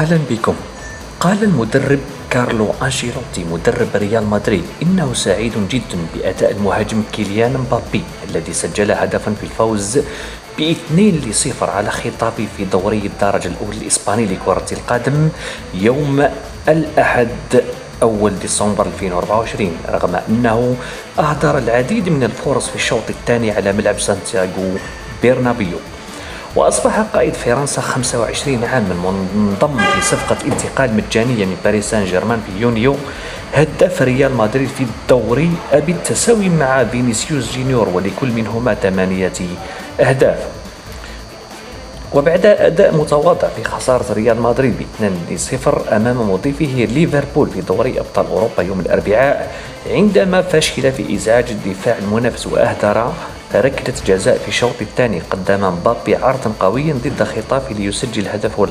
أهلا بكم. قال المدرب كارلو أنشيلوتي مدرب ريال مدريد إنه سعيد جدا بأداء المهاجم كيليان مبابي الذي سجل هدفا في الفوز ب2-0 على خطابه في دوري الدرجة الأولى الإسباني لكرة القدم يوم الأحد 1 ديسمبر 2024، رغم أنه أهدر العديد من الفرص في الشوط الثاني على ملعب سانتياغو برنابيو. وأصبح قائد فرنسا 25 عاما منضم في صفقة انتقال مجانية من باريس سان جيرمان في يونيو هداف ريال مدريد في الدوري بالتساوي مع فينيسيوس جونيور، ولكل منهما 8 أهداف. وبعد أداء متواضع في خسارة ريال مدريد ب2-0 أمام مضيفه ليفربول في دوري أبطال أوروبا يوم الأربعاء، عندما فشل في إزعاج الدفاع المنافس وأهدر ركلة جزاء في الشوط الثاني، قدم مبابي عرضا قويا ضد خطافه ليسجل هدفه